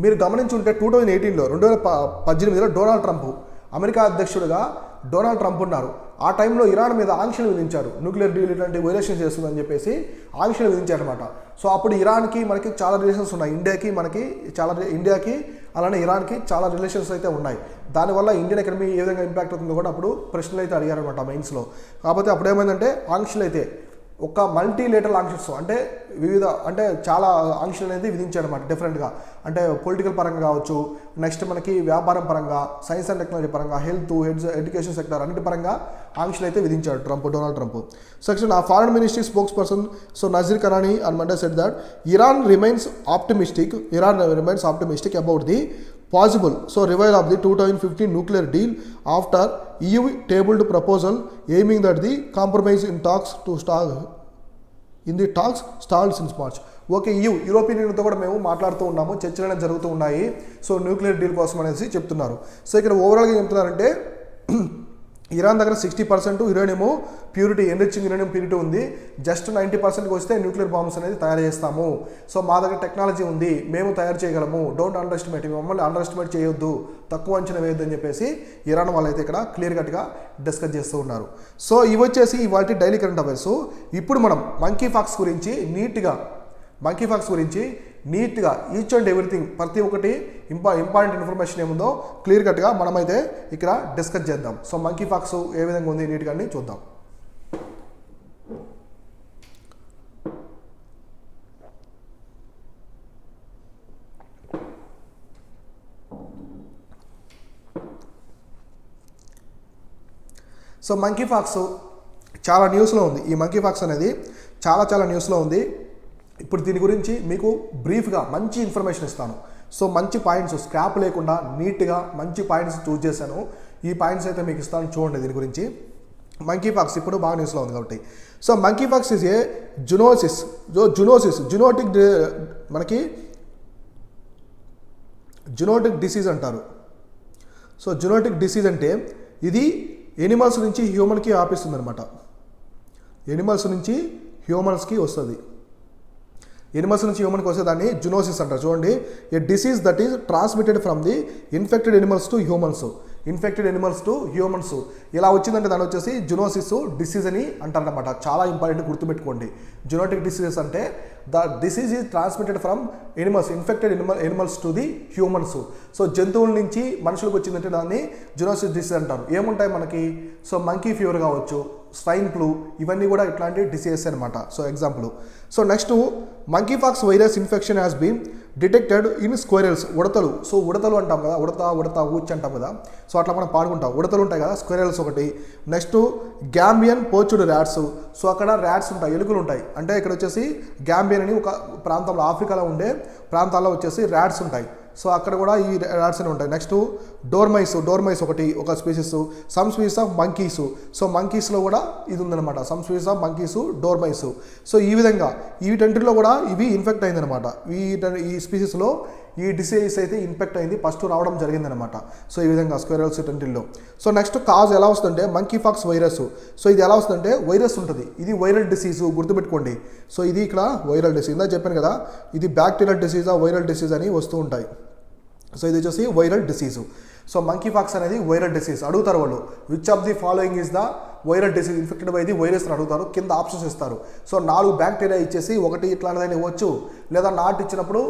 మీరు గమనించుంటే 2018లో 2018లో Donald Trump America అధ్యక్షుడిగా Donald Trump ఉన్నారు. ఆ టైంలో Iran మీద ఆంక్షలు విధించారు, nuclear deal ఇలాంటి violation చేస్తుందని చెప్పేసి ఆంక్షలు విధించారనమాట. సో అప్పుడు ఇరాన్కి మనకి చాలా రిలేషన్స్ ఉన్నాయి, ఇండియాకి అలానే ఇరాన్కి చాలా రిలేషన్స్ అయితే ఉన్నాయి. దానివల్ల ఇండియన్ ఎకనమీ ఏ విధంగా ఇంపాక్ట్ అవుతుందో కూడా అప్పుడు ప్రశ్నలు అయితే అడిగారనమాట మెయిన్స్లో. కాకపోతే అప్పుడు ఏమైందంటే ఆంక్షలు అయితే ఒక మల్టీలేటరల్ ఆంక్షన్స్ అంటే వివిధ అంటే చాలా ఆంక్షలు అనేది విధించాడనమాట డిఫరెంట్గా. అంటే పొలిటికల్ పరంగా కావచ్చు, నెక్స్ట్ మనకి వ్యాపారం పరంగా, సైన్స్ అండ్ టెక్నాలజీ పరంగా, హెల్త్, ఎడ్యుకేషన్ సెక్టర్ అన్నిటి పరంగా ఆంక్షలు అయితే విధించాడు Donald Trump. Section a foreign ministry spokesperson Nazir Karani on Monday said that Iran remains optimistic about the possible revival of the 2015 nuclear deal after EU tabled proposal aiming that the compromise in talks stalled since March. Okay, European యూనియన్తో కూడా మేము మాట్లాడుతూ ఉన్నాము, చర్చలు అనేది జరుగుతూ ఉన్నాయి. So nuclear deal కోసం అనేసి చెప్తున్నారు. సో ఇక్కడ ఓవరాల్గా చెప్తున్నారంటే ఇరాన్ దగ్గర 60% uranium purity, enriching uranium purity ఉంది. జస్ట్ 90%కి వస్తే న్యూక్లియర్ బాంబ్స్ అనేది తయారు చేస్తాము. సో మా దగ్గర టెక్నాలజీ ఉంది, మేము తయారు చేయగలము, డోంట్ అండర్ ఎస్టిమేట్, మమ్మల్ని అండర్ ఎస్టిమేట్ చేయొద్దు, తక్కువ అంచనా వేయొద్దు అని చెప్పేసి ఇరాన్ వాళ్ళైతే ఇక్కడ క్లియర్ కట్గా డిస్కస్ చేస్తూ ఉన్నారు. సో ఇవి వచ్చేసి ఇవాళ డైలీ కరెంట్ అఫైర్స్. ఇప్పుడు మనం మంకీ ఫాక్స్ గురించి నీట్గా ఈచ్ అండ్ ఎవ్రీథింగ్ ప్రతి ఒక్కటి ఇంపార్టెంట్ ఇన్ఫర్మేషన్ ఏముందో క్లియర్ కట్గా మనమైతే ఇక్కడ డిస్కస్ చేద్దాం. సో మంకీ ఫాక్స్ ఏ విధంగా ఉంది నీట్గా అని చూద్దాం. సో మంకీ ఫాక్స్ చాలా న్యూస్లో ఉంది. ఈ మంకీ ఫాక్స్ అనేది చాలా న్యూస్లో ఉంది. ఇప్పుడు దీని గురించి మీకు బ్రీఫ్గా మంచి ఇన్ఫర్మేషన్ ఇస్తాను. సో మంచి పాయింట్స్, స్క్రాప్ లేకుండా నీట్గా మంచి పాయింట్స్ చూస్ చేశాను. ఈ పాయింట్స్ అయితే మీకు ఇస్తాను, చూడండి. దీని గురించి మంకీ ఫాక్స్ ఇప్పుడు బాగా న్యూస్లో ఉంది కాబట్టి. So monkeypox is a zoonotic disease అంటారు. సో జునోటిక్ డిసీజ్ అంటే ఇది ఎనిమల్స్ నుంచి హ్యూమన్కి వ్యాపిస్తుంది అనమాట. ఎనిమల్స్ నుంచి హ్యూమన్స్కి వస్తుంది. ఎనిమల్స్ నుంచి హ్యూమన్కి వస్తే దాన్ని జునోసిస్ అంటారు. చూడండి, a disease that is transmitted from the infected animals to humans. ఇలా వచ్చిందంటే దాని వచ్చేసి జునోసిస్ డిసీజ్ అని అంటారనమాట. చాలా ఇంపార్టెంట్, గుర్తుపెట్టుకోండి. జునోటిక్ డిసీజెస్ అంటే the disease is transmitted from infected animals to the humans. So జంతువుల నుంచి మనుషులకు వచ్చిందంటే దాన్ని జునోసిస్ డిసీజ్ అంటారు. ఏముంటాయి మనకి? సో మంకీ ఫీవర్ కావచ్చు, స్వైన్ ఫ్లూ, ఇవన్నీ కూడా ఇట్లాంటి డిసీజెస్ అనమాట. So example. So next monkeypox virus infection has been detected in squirrels. ఉడతలు. సో ఉడతలు అంటాం కదా, ఉడత ఊచి అంటాం కదా. సో అట్లా మనం పాడుకుంటాం. ఉడతలు ఉంటాయి కదా, స్క్వేరల్స్ ఒకటి. Next Gambian pouched rats. So అక్కడ ర్యాట్స్ ఉంటాయి, ఎలుకలు ఉంటాయి. అంటే ఇక్కడ వచ్చేసి గ్యాంబియన్ అని ఒక ప్రాంతంలో, ఆఫ్రికాలో ఉండే ప్రాంతాల్లో వచ్చేసి ర్యాట్స్ ఉంటాయి. సో అక్కడ కూడా ఈ ర్యాట్స్ అని ఉంటాయి. నెక్స్ట్ డోర్మైస్ ఒకటి, ఒక species. Some species of monkeys. So మంకీస్లో కూడా ఇది ఉందన్నమాట. Some species of monkeys, dormice. So ఈ విధంగా వీటంటిలో కూడా ఇవి ఇన్ఫెక్ట్ అయిందనమాట. ఈ స్పీసీస్లో ఈ డిసీజ్ అయితే ఇన్ఫెక్ట్ అయింది, ఫస్ట్ రావడం జరిగిందనమాట. సో ఈ విధంగా స్క్వేరల్స్ టెంటిల్లో. సో నెక్స్ట్ కాజ్ ఎలా వస్తుందంటే మంకీ పాక్స్ వైరస్. సో ఇది ఎలా వస్తుందంటే వైరస్ ఉంటుంది, ఇది వైరల్ డిసీజ్, గుర్తుపెట్టుకోండి. సో ఇది ఇక్కడ వైరల్ డిసీజ్. ఇందా చెప్పాను కదా, ఇది బ్యాక్టీరియల్ డిసీజా వైరల్ డిసీజ్ అని వస్తూ ఉంటాయి. సో ఇది వచ్చేసి viral disease. So monkey pox అనేది వైరల్ డిసీజ్. అడుగుతారు వాళ్ళు, which of the following is the viral disease infected by the virus అని అడుగుతారు. కింద ఆప్షన్స్ ఇస్తారు. సో 4 బ్యాక్టీరియా ఇచ్చేసి ఒకటి ఇట్లాంటిదని ఇవ్వచ్చు, లేదా నాట్ ఇచ్చినప్పుడు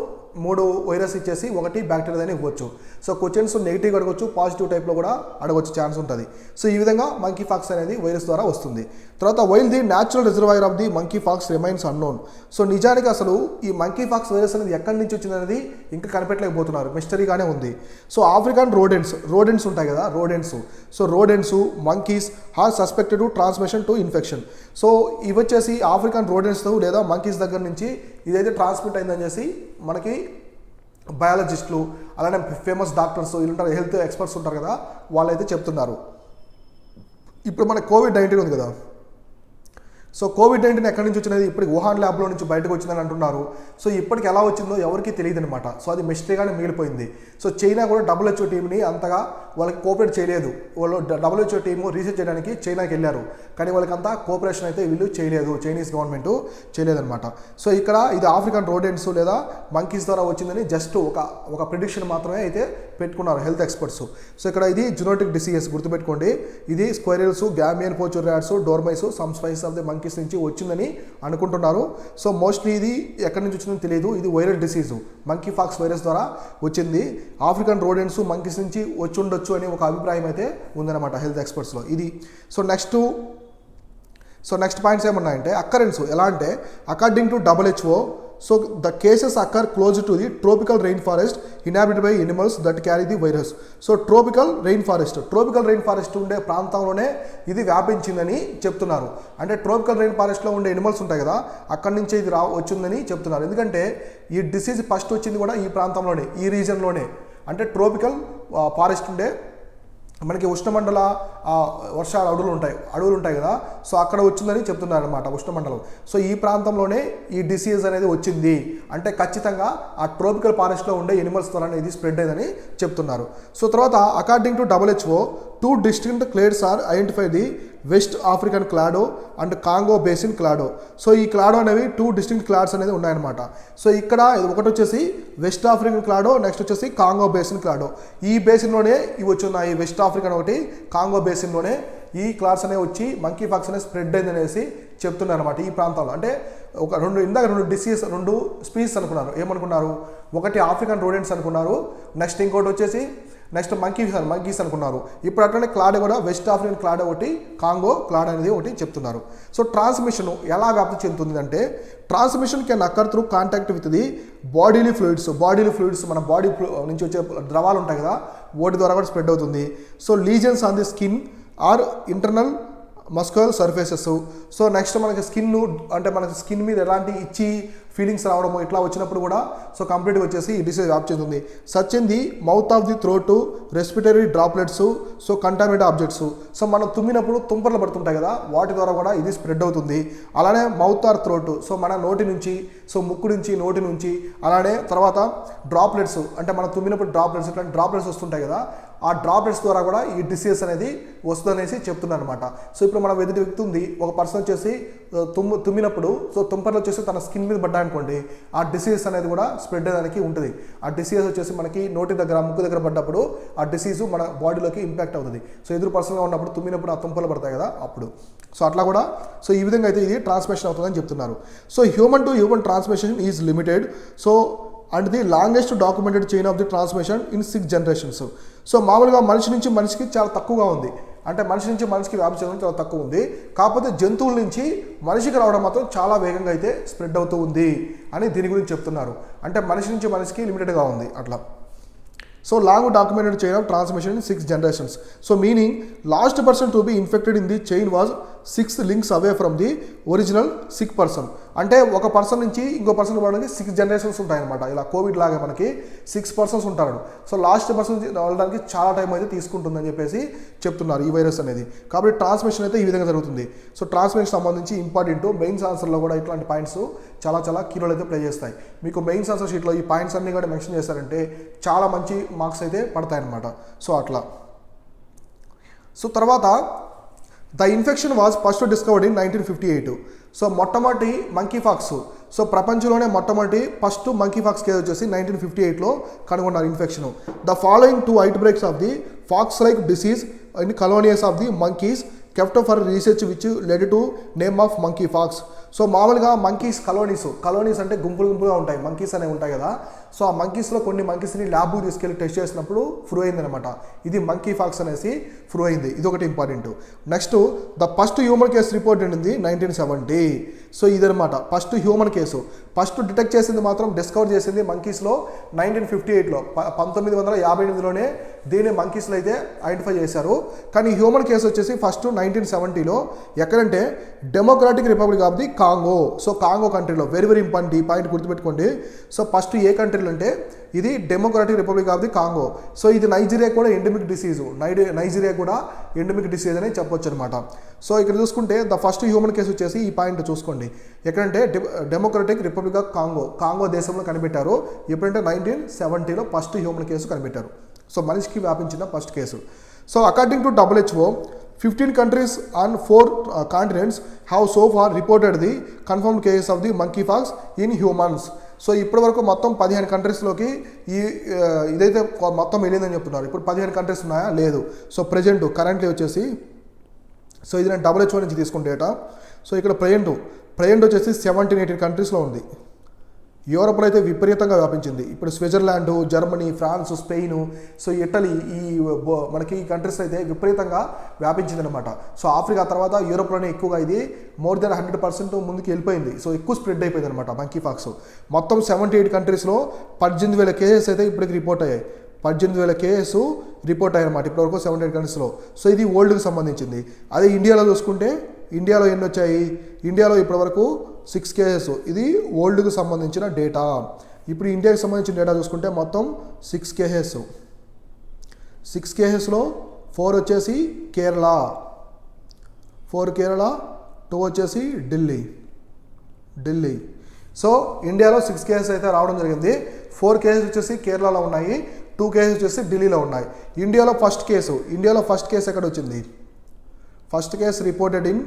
3 వైరస్ ఇచ్చేసి ఒకటి బ్యాక్టీరియాదని ఇవ్వచ్చు. సో క్వశ్చన్స్ నెగిటివ్ అడగవచ్చు, పాజిటివ్ టైప్లో కూడా అడగవచ్చు, ఛాన్స్ ఉంటుంది. సో ఈ విధంగా మంకీ పాక్స్ అనేది వైరస్ ద్వారా వస్తుంది. తర్వాత while the natural reservoir of the monkey pox remains unknown. So నిజానికి అసలు ఈ మంకీ పాక్స్ వైరస్ అనేది ఎక్కడి నుంచి వచ్చిందనేది ఇంకా కనిపెట్టలేకపోతున్నారు, మిస్టరీగానే ఉంది. సో ఆఫ్రికన్ రోడెంట్స్ ఉంటాయి కదా, rodents monkeys are suspected to transmission to infection. So ఇవి వచ్చేసి ఆఫ్రికన్ రోడెంట్స్ లేదా మంకీస్ దగ్గర నుంచి ఇదైతే ట్రాన్స్మిట్ అయిందని చేసి మనకి బయాలజిస్టులు, అలానే ఫేమస్ డాక్టర్స్, వీళ్ళుంటారు, హెల్త్ ఎక్స్పర్ట్స్ ఉంటారు కదా, వాళ్ళైతే చెప్తున్నారు. ఇప్పుడు మనకి కోవిడ్-19 ఉంది కదా. సో కోవిడ్-19 ఎక్కడి నుంచి వచ్చినది? ఇప్పటికి వుహాన్ ల్యాబ్లో నుంచి బయటకు వచ్చిందని అంటున్నారు. సో ఇప్పటికి ఎలా వచ్చిందో ఎవరికి తెలియదు అనమాట. సో అది మిస్టరీగానే మిగిలిపోయింది. సో చైనా కూడా WHO టీంని అంతగా వాళ్ళకి కోఆపరేట్ చేయలేదు. వాళ్ళు WHO టీము రీసెర్చ్ చేయడానికి చైనాకి వెళ్ళారు, కానీ వాళ్ళకంతా కోఆపరేషన్ అయితే వీళ్ళు చేయలేదు, చైనీస్ గవర్నమెంట్ చేయలేదన్నమాట. సో ఇక్కడ ఇది ఆఫ్రికన్ రోడెంట్స్ లేదా మంకీస్ ద్వారా వచ్చిందని జస్ట్ ఒక ప్రిడిక్షన్ మాత్రమే అయితే పెట్టుకున్నారు హెల్త్ ఎక్స్పర్ట్స్. సో ఇక్కడ ఇది జెనెటిక్ డిసీజెస్ గుర్తుపెట్టుకోండి. ఇది squirrels, Gambian pouched rats, dormice, some species of the monkeys నుంచి వచ్చిందని అనుకుంటున్నారు. సో మోస్ట్లీ ఇది ఎక్కడి నుంచి వచ్చిందని తెలియదు. ఇది viral disease, monkey pox virus ద్వారా వచ్చింది. ఆఫ్రికన్ రోడెంట్స్ మంకీస్ నుంచి వచ్చి ఉండొచ్చు అని ఒక అభిప్రాయం అయితే ఉందన్నమాట హెల్త్ ఎక్స్పర్ట్స్లో ఇది. సో నెక్స్ట్ పాయింట్స్ ఏమన్నాయంటే అక్కరెన్స్ ఎలా అంటే according to WHO, so the cases occur close to the tropical rain forest inhabited by animals that carry the virus. So tropical rain forest ఉండే ప్రాంతంలోనే ఇది వ్యాపించిందని చెప్తున్నారు. అంటే ట్రోపికల్ రెయిన్ ఫారెస్ట్లో ఉండే ఎనిమల్స్ ఉంటాయి కదా, అక్కడి నుంచే ఇది వచ్చిందని చెప్తున్నారు. ఎందుకంటే ఈ డిసీజ్ ఫస్ట్ వచ్చింది కూడా ఈ ప్రాంతంలోనే, ఈ రీజన్లోనే. అంటే ట్రోపికల్ ఫారెస్ట్ ఉండే మనకి ఉష్ణమండల వర్షాలు అడవులు ఉంటాయి కదా, సో అక్కడ వచ్చిందని చెప్తున్నారు అనమాట ఉష్ణమండలం. సో ఈ ప్రాంతంలోనే ఈ డిసీజ్ అనేది వచ్చింది అంటే ఖచ్చితంగా ఆ ట్రోపికల్ ఫారెస్ట్లో ఉండే ఎనిమల్స్ ద్వారా ఇది స్ప్రెడ్ అయిందని చెప్తున్నారు. సో తర్వాత according to WHO, 2 distinct clades are identified, the west African clade and Congo basin clade. So ఈ క్లాడో అనేవి 2 distinct క్లాడ్స్ అనేది ఉన్నాయన్నమాట. సో ఇక్కడ ఒకటి వచ్చేసి వెస్ట్ ఆఫ్రికన్ క్లాడో, నెక్స్ట్ వచ్చేసి కాంగో బేసిన్ క్లాడో. ఈ బేసిన్లోనే ఇవి వచ్చి ఉన్నాయి, వెస్ట్ ఆఫ్రికన్ ఒకటి, కాంగో బేసిన్లోనే ఈ క్లాడ్స్ అనేవి వచ్చి మంకీ పాక్స్ అనేది స్ప్రెడ్ అయింది అనేసి చెప్తున్నారు అనమాట ఈ ప్రాంతంలో. అంటే ఇందాక రెండు స్పీసీస్ అనుకున్నారు, ఏమనుకున్నారు, ఒకటి ఆఫ్రికన్ రోడెంట్స్ అనుకున్నారు, నెక్స్ట్ ఇంకోటి వచ్చేసి మంకీస్ అనుకున్నారు. ఇప్పుడు అట్లనే క్లాడ్ కూడా వెస్ట్ ఆఫ్రికన్ క్లాడ్ ఒకటి, కాంగో క్లాడ్ అనేది ఒకటి చెప్తున్నారు. సో ట్రాన్స్మిషన్ ఎలా వ్యాప్తి చెందుతుంది అంటే transmission can occur through contact with the bodily fluids మన బాడీ నుంచి వచ్చే ద్రవాలు ఉంటాయి కదా, వాటి ద్వారా కూడా స్ప్రెడ్ అవుతుంది. So lesions on the skin or internal muscular surfaces. So next మనకి స్కిన్ మీద ఎలాంటి ఇచ్చి ఫీలింగ్స్ రావడము ఇట్లా వచ్చినప్పుడు కూడా సో కంప్లీట్గా వచ్చేసి ఈ డిసీజ్ వ్యాప్తి చెందుతుంది. Such in the mouth of the throat, respiratory droplets, so contaminated objects. So మనం తుమ్మినప్పుడు తుంపర్లు పడుతుంటాయి కదా, వాటి ద్వారా కూడా ఇది స్ప్రెడ్ అవుతుంది. అలానే మౌత్ ఆర్ థ్రోట్, సో మన నోటి నుంచి, సో ముక్కు నుంచి, నోటి నుంచి, అలానే తర్వాత డ్రాప్లెట్స్, అంటే మనం తుమ్మినప్పుడు ఇట్లాంటి డ్రాప్లెట్స్ వస్తుంటాయి కదా, ఆ డ్రాప్లెట్స్ ద్వారా కూడా ఈ డిసీజ్ అనేది వస్తుందనేసి చెప్తున్నారు అనమాట. సో ఇప్పుడు మనం ఎదుటి వ్యక్తి ఉంది, ఒక పర్సన్ వచ్చేసి తుమ్మినప్పుడు సో తుంపర్లు వచ్చేసి తన స్కిన్ మీద పడ్డాయనుకోండి, ఆ డిసీజ్ అనేది కూడా స్ప్రెడ్ అయ్యడానికి ఉంటుంది. ఆ డిసీజ్ వచ్చేసి మనకి నోటి దగ్గర, ముక్కు దగ్గర పడ్డప్పుడు ఆ డిసీజ్ మన బాడీలోకి ఇంపాక్ట్ అవుతుంది. సో ఎదురు పర్సన్గా ఉన్నప్పుడు తుమ్మినప్పుడు ఆ తుంపర్లు పడతాయి కదా అప్పుడు. సో అట్లా కూడా సో ఈ విధంగా అయితే ఇది ట్రాన్స్మిషన్ అవుతుందని చెప్తున్నారు. So human to human transmission is limited. So and the longest documented chain of the transmission in 6 generations. So మామూలుగా మనిషి నుంచి మనిషికి చాలా తక్కువగా ఉంది, అంటే మనిషి నుంచి మనిషికి వ్యాప్తి చెందడం చాలా తక్కువ ఉంది. కాకపోతే జంతువుల నుంచి మనిషికి రావడం మాత్రం చాలా వేగంగా అయితే స్ప్రెడ్ అవుతూ ఉంది అని దీని గురించి చెప్తున్నారు. అంటే మనిషి నుంచి మనిషికి లిమిటెడ్గా ఉంది అట్లా. So long documented chain of transmission in 6 generations. So meaning last person to be infected in the chain was 6 links away from the original sick person. అంటే ఒక పర్సన్ నుంచి ఇంకో పర్సన్ పడడానికి 6 generations ఉంటాయన్నమాట. ఇలా కోవిడ్ లాగా మనకి 6 persons ఉంటారు. సో లాస్ట్ పర్సన్ వెళ్ళడానికి చాలా టైం అయితే తీసుకుంటుందని చెప్పేసి చెప్తున్నారు ఈ వైరస్ అనేది. కాబట్టి ట్రాన్స్మిషన్ అయితే ఈ విధంగా జరుగుతుంది. సో ట్రాన్స్మిషన్ సంబంధించి ఇంపార్టెంట్ మెయిన్స్ ఆన్సర్లో కూడా ఇట్లాంటి పాయింట్స్ చాలా కీ రోల్ అయితే ప్లే చేస్తాయి. మీకు మెయిన్స్ ఆన్సర్ షీట్లో ఈ పాయింట్స్ అన్నీ కూడా మెన్షన్ చేశారంటే చాలా మంచి మార్క్స్ అయితే పడతాయన్నమాట. సో అట్లా. సో తర్వాత the infection was first discovered in 1958. So మొట్టమొదటి మంకీ పాక్స్, సో ప్రపంచంలోనే మొట్టమొదటి ఫస్ట్ మంకీ పాక్స్ కేసు వచ్చేసి 1958లో కనుగొన్నారు infection. The following 2 outbreaks of the pox like disease in colonies of the monkeys kept for research which led to name of monkey pox. So మామూలుగా monkeys కలోనీస్ అంటే గుంపులుగా ఉంటాయి, monkeys అనేవి ఉంటాయి కదా. సో ఆ మంకీస్లో కొన్ని మంకీస్ని ల్యాబ్కి తీసుకెళ్ళి టెస్ట్ చేసినప్పుడు ప్రూవ్ అయిందనమాట, ఇది మంకీ పాక్స్ అనేసి ప్రూవ్ అయింది. ఇది ఒకటి important. Next the first human case report అయింది 1970. సో ఇదనమాట first human case. First detect చేసింది మాత్రం డిస్కవర్ చేసింది మంకీస్లో 1958లో, 1958లోనే దీన్ని మంకీస్లో అయితే ఐడెంటిఫై చేశారు. కానీ హ్యూమన్ కేసు వచ్చేసి ఫస్ట్ 1970లో ఎక్కడంటే democratic republic of the Congo. So Congo కంట్రీలో వెరీ ఇంపార్టెంట్, ఈ పాయింట్ గుర్తుపెట్టుకోండి. సో ఫస్ట్ ఏ కంట్రీలో అంటే ఇది democratic republic of the Congo. So ఇది నైజీరియా కూడా ఎండమిక్ డిసీజ్, నైజీరియా కూడా ఎండమిక్ డిసీజ్ అని చెప్పొచ్చు అనమాట. సో ఇక్కడ చూసుకుంటే ద ఫస్ట్ హ్యూమన్ కేసు వచ్చేసి ఈ పాయింట్ చూసుకోండి, ఎక్కడంటే డెమోక్రాటిక్ రిపబ్లిక్ ఆఫ్ కాంగో దేశంలో కనిపెట్టారు. ఎప్పుడంటే 1970లో ఫస్ట్ హ్యూమన్ కేసు కనిపెట్టారు. సో మనిషికి వ్యాపించిన first case. So according to WHO, 15 countries on 4 continents have so far reported the confirmed cases of the monkeypox in humans. So ఇప్పటివరకు మొత్తం 15 కంట్రీస్లోకి ఇదైతే మొత్తం వెళ్ళిందని చెప్తున్నారు. ఇప్పుడు 15 కంట్రీస్ ఉన్నాయా? లేదు. సో ప్రజెంట్ కరెంట్లీ వచ్చేసి, సో ఇది నేను WHO నుంచి తీసుకున్న డేటా. సో ఇక్కడ ప్రజెంట్ వచ్చేసి 17-18 కంట్రీస్లో ఉంది. యూరోప్లో అయితే విపరీతంగా వ్యాపించింది. ఇప్పుడు Switzerland, Germany, France, Spain, so Italy, మనకి ఈ కంట్రీస్ అయితే విపరీతంగా వ్యాపించింది అనమాట. సో ఆఫ్రికా తర్వాత యూరోప్లోనే ఎక్కువగా ఇది మోర్ దెన్ 100% ముందుకు వెళ్ళిపోయింది. సో ఎక్కువ స్ప్రెడ్ అయిపోయింది అనమాట మంకీపాక్స్. మొత్తం 78 కంట్రీస్లో 18,000 కేసెస్ అయితే ఇప్పటికి రిపోర్ట్ అయ్యాయి. 18,000 కేసెస్ రిపోర్ట్ అయ్యాయి అనమాట ఇప్పటివరకు 78 కంట్రీస్లో. సో ఇది వరల్డ్కి సంబంధించింది. అదే ఇండియాలో చూసుకుంటే, ఇండియాలో ఎన్ని వచ్చాయి? ఇండియాలో ఇప్పటివరకు 6 కేసెస్. ఇది వరల్డ్కి సంబంధించిన డేటా. ఇప్పుడు ఇండియాకి సంబంధించిన డేటా చూసుకుంటే మొత్తం 6 కేసెస్. 6 కేసెస్లో 4 వచ్చేసి కేరళ, 2 వచ్చేసి ఢిల్లీ. సో ఇండియాలో 6 కేసెస్ అయితే రావడం జరిగింది. 4 కేసెస్ వచ్చేసి కేరళలో ఉన్నాయి, 2 కేసెస్ వచ్చేసి ఢిల్లీలో ఉన్నాయి. ఇండియాలో ఫస్ట్ కేసు ఎక్కడ వచ్చింది? First case reported in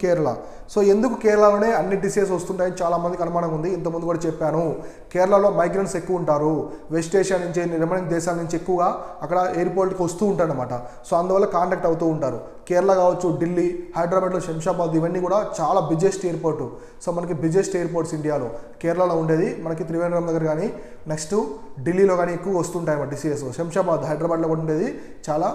Kerala. So ఎందుకు కేరళలోనే అన్ని డిసీజెస్ వస్తుంటాయని చాలామందికి అనుమానం ఉంది. ఇంతకుముందు కూడా చెప్పాను, కేరళలో మైగ్రెంట్స్ ఎక్కువ ఉంటారు. వెస్ట్ ఏషియా నుంచి, రిమైనింగ్ దేశాల నుంచి ఎక్కువగా అక్కడ ఎయిర్పోర్ట్కి వస్తూ ఉంటారు అనమాట. సో అందువల్ల కాంటాక్ట్ అవుతూ ఉంటారు. కేరళ కావచ్చు, ఢిల్లీ, హైదరాబాద్లో శంషాబాద్, ఇవన్నీ కూడా చాలా బిగ్గెస్ట్ ఎయిర్పోర్ట్. సో మనకి బిగ్గెస్ట్ ఎయిర్పోర్ట్స్ ఇండియాలో కేరళలో ఉండేది. మనకి త్రివేంద్రం దగ్గర కానీ, నెక్స్ట్ ఢిల్లీలో కానీ ఎక్కువ వస్తుంటాయి అన్నమాట డిసీజెస్. శంషాబాద్, హైదరాబాద్లో కూడా ఉండేది చాలా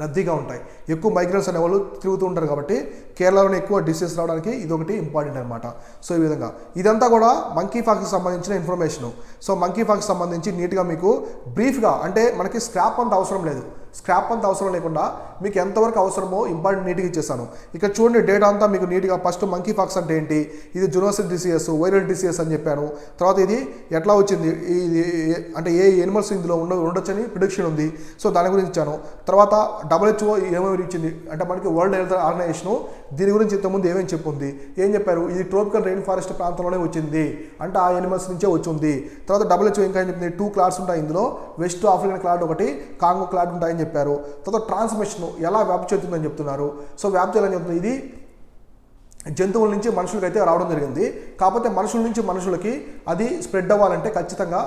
రద్దీగా ఉంటాయి. ఎక్కువ మైగ్రెంట్స్ అనే వాళ్ళు తిరుగుతూ ఉంటారు కాబట్టి కేరళలోనే ఎక్కువ డిసీజెస్ రావడానికి ఇది ఒకటి ఇంపార్టెంట్ అనమాట. సో ఈ విధంగా ఇదంతా కూడా మంకీపాక్స్కి సంబంధించిన ఇన్ఫర్మేషను. సో మంకీపాక్స్ సంబంధించి నీట్గా మీకు బ్రీఫ్గా, అంటే మనకి స్క్రాప్ అంత అవసరం లేకుండా మీకు ఎంతవరకు అవసరమో ఇంపార్టెంట్ నీట్గా ఇచ్చేసాను. ఇక్కడ చూడండి డేటా అంతా మీకు నీట్గా. ఫస్ట్ మంకీపాక్స్ అంటే ఏంటి, ఇది జునోసిక్ డిసీజెస్, వైరల్ డిసీజెస్ అని చెప్పాను. తర్వాత ఇది ఎట్లా వచ్చింది, ఇది అంటే ఏ ఎనిమల్స్ ఇందులో ఉండొచ్చని ప్రిడిక్షన్ ఉంది. సో దాని గురించి ఇచ్చాను. తర్వాత WHO ఏమేమి ఇచ్చింది అంటే మనకి వరల్డ్ హెల్త్ ఆర్గనైజేషన్ దీని గురించి ఇంతకుముందు ఏమేమి చెప్పుంది, ఏం చెప్పారు, ఇది ట్రోపికల్ రెయిన్ ఫారెస్ట్ ప్రాంతంలోనే వచ్చింది అంటే ఆ ఎనిమల్స్ నుంచే వచ్చింది. తర్వాత WHO ఇంకా ఏం చెప్పింది, 2 క్లాడ్స్ ఉంటాయి ఇందులో, వెస్ట్ ఆఫ్రికన్ క్లాడ్ ఒకటి, కాంగో క్లాడ్ ఉంటాయని చెప్పారు. తర్వాత ట్రాన్స్మిషన్ ఎలా వ్యాప్తి చెందుతుందని చెప్తున్నారు. సో వ్యాప్తి ఎలా చెప్తుంది, ఇది జంతువుల నుంచి మనుషులకి అయితే రావడం జరిగింది. కాకపోతే మనుషుల నుంచి మనుషులకి అది స్ప్రెడ్ అవ్వాలంటే ఖచ్చితంగా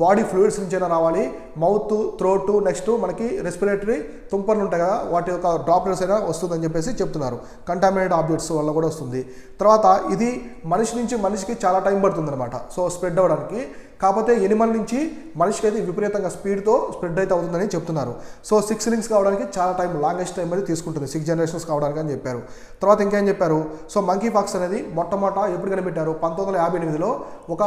బాడీ ఫ్లూయిడ్స్ నుంచైనా రావాలి. మౌత్, థ్రోట్, నెక్స్ట్ మనకి రెస్పిరేటరీ తుంపర్లు ఉంటాయి కదా, వాటి యొక్క డ్రాప్లెట్స్ అయినా వస్తుందని చెప్పేసి చెప్తున్నారు. కంటామినేటెడ్ ఆబ్జెక్ట్స్ వల్ల కూడా వస్తుంది. తర్వాత ఇది మనిషి నుంచి మనిషికి చాలా టైం పడుతుంది అనమాట సో స్ప్రెడ్ అవ్వడానికి. కాకపోతే ఎనిమల్ నుంచి మనిషికి అయితే విపరీతంగా స్పీడ్తో స్ప్రెడ్ అయితే అవుతుందని చెప్తున్నారు. సో 6 రింగ్స్ కావడానికి చాలా టైం, లాంగెస్ట్ టైం అయితే తీసుకుంటుంది, 6 జనరేషన్స్ కావడానికి అని చెప్పారు. తర్వాత ఇంకేం చెప్పారు, సో మంకీపాక్స్ అనేది మొట్టమొదట ఎప్పుడు కనిపెట్టారు, 1958లో ఒక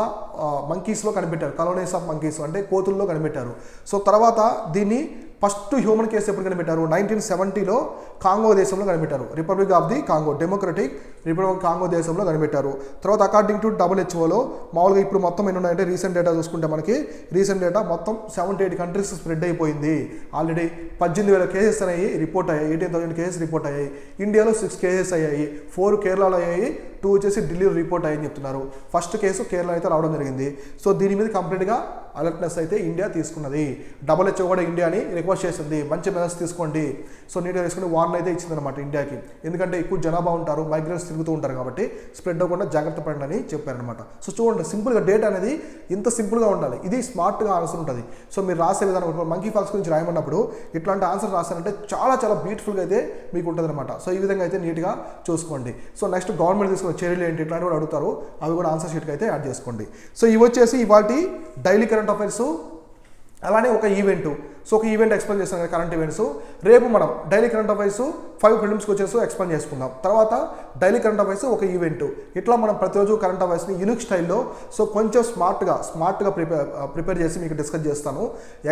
మంకీస్లో కనిపెట్టారు. కాలోనీస్ ఆఫ్ మంకీస్ అంటే కోతుల్లో కనిపెట్టారు. సో తర్వాత దీన్ని ఫస్ట్ హ్యూమన్ కేసు ఎప్పుడు కనిపెట్టారు, 1970లో కాంగో దేశంలో కనిపెట్టారు. Republic of the Congo, democratic republic Congo దేశంలో కనిపెట్టారు. తర్వాత అకార్డింగ్ టు WHOలో మామూలుగా ఇప్పుడు మొత్తం ఎన్ని ఉన్నాయంటే రీసెంట్ డేటా చూసుకుంటే మనకి రీసెంట్ డేటా మొత్తం 78 కంట్రీస్ స్ప్రెడ్ అయిపోయింది. ఆల్రెడీ 18,000 కేసెస్ అనేవి రిపోర్ట్ అయ్యాయి, 18,000 కేసెస్ రిపోర్ట్ అయ్యాయి. ఇండియాలో 6 కేసెస్ అయ్యాయి, 4 కేరళలో అయ్యాయి, 2 వచ్చేసి ఢిల్లీలో రిపోర్ట్ అయ్యని చెప్తున్నారు. ఫస్ట్ కేసు కేరళ అయితే రావడం జరిగింది. సో దీని మీద కంప్లీట్గా అలర్ట్నెస్ అయితే ఇండియా తీసుకున్నది. WHO కూడా ఇండియాని రిక్వెస్ట్ చేసింది, మంచి మెజర్స్ తీసుకోండి, సో నీట్గా తీసుకుని వార్న్ అయితే ఇచ్చిందనమాట ఇండియాకి. ఎందుకంటే ఎక్కువ జనాభా ఉంటారు, మైగ్రెంట్స్ తిరుగుతూ ఉంటారు కాబట్టి స్ప్రెడ్ అవ్వకుండా జాగ్రత్త పడండి అని చెప్పారనమాట. సో చూడండి సింపుల్గా డేటా అనేది ఇంత సింపుల్గా ఉండాలి, ఇది స్మార్ట్గా ఆన్సర్ ఉంటుంది. సో మీరు రాసే విధానం మంకీపాక్స్ గురించి రాయమన్నప్పుడు ఇట్లాంటి ఆన్సర్ రాశారంటే చాలా చాలా బ్యూటిఫుల్గా అయితే మీకు ఉంటుంది అనమాట. సో ఈ విధంగా అయితే నీట్గా చూసుకోండి. సో నెక్స్ట్ గవర్నమెంట్ తీసుకున్న చర్యలు ఏంటి ఇట్లాంటివి కూడా అడుగుతారు, అవి కూడా ఆన్సర్ షీట్కి అయితే యాడ్ చేసుకోండి. సో ఇవి వచ్చేసి ఇవాటి డైలీ కరెంట్ అఫైర్స్, అలానే ఒక ఈవెంట్. సో ఒక ఈవెంట్ ఎక్స్ప్లెయిన్ చేస్తాను కదా, కరెంట్ ఈవెంట్స్. రేపు మనం డైలీ కరెంట్ అఫైర్స్ 5 ప్రిలిమ్స్కి వచ్చేసి ఎక్స్ప్లెయిన్ చేసుకుందాం. తర్వాత డైలీ కరెంట్ అఫైర్స్ ఒక ఈవెంట్. ఇట్లా మనం ప్రతిరోజు కరెంట్ అఫైర్స్ని యూనిక్ స్టైల్లో సో కొంచెం స్మార్ట్గా ప్రిపేర్ చేసి మీకు డిస్కస్ చేస్తాను.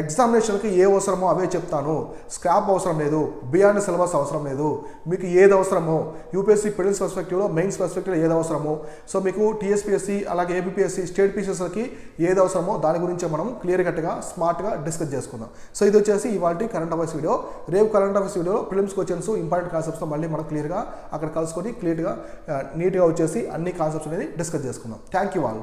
ఎగ్జామినేషన్కి ఏ అవసరమో అవే చెప్తాను. స్క్రాప్ అవసరం లేదు, బియాండ్ సిలబస్ అవసరం లేదు. మీకు ఏది అవసరమో యూపీఎస్సీ ప్రిలిమ్స్ పర్స్పెక్టివ్లో, మెయిన్స్ పర్స్పెక్టివ్లో ఏది అవసరమో, సో మీకు టీఎస్పీఎస్సీ అలాగే ఏపీఎస్సీ స్టేట్ పీసెస్లకి ఏది అవసరమో దాని గురించి మనం క్లియర్ కట్గా స్మార్ట్గా డిస్కస్ చేసుకుందాం. సో ఇది వచ్చేసి ఇవాళ కరెంట్ అఫైర్స్ వీడియో. రేపు కరెంట్ అఫైర్స్ వీడియోలో ప్రిలిమ్స్ క్వశ్చన్స్, ఇంపార్టెంట్ కాన్సెప్ట్స్తో మళ్ళీ మనం క్లియర్గా అక్కడ కలుసుకొని నీట్గా వచ్చేసి అన్ని కాన్సెప్ట్స్ అనేది డిస్కస్ చేసుకుందాం. Thank you all.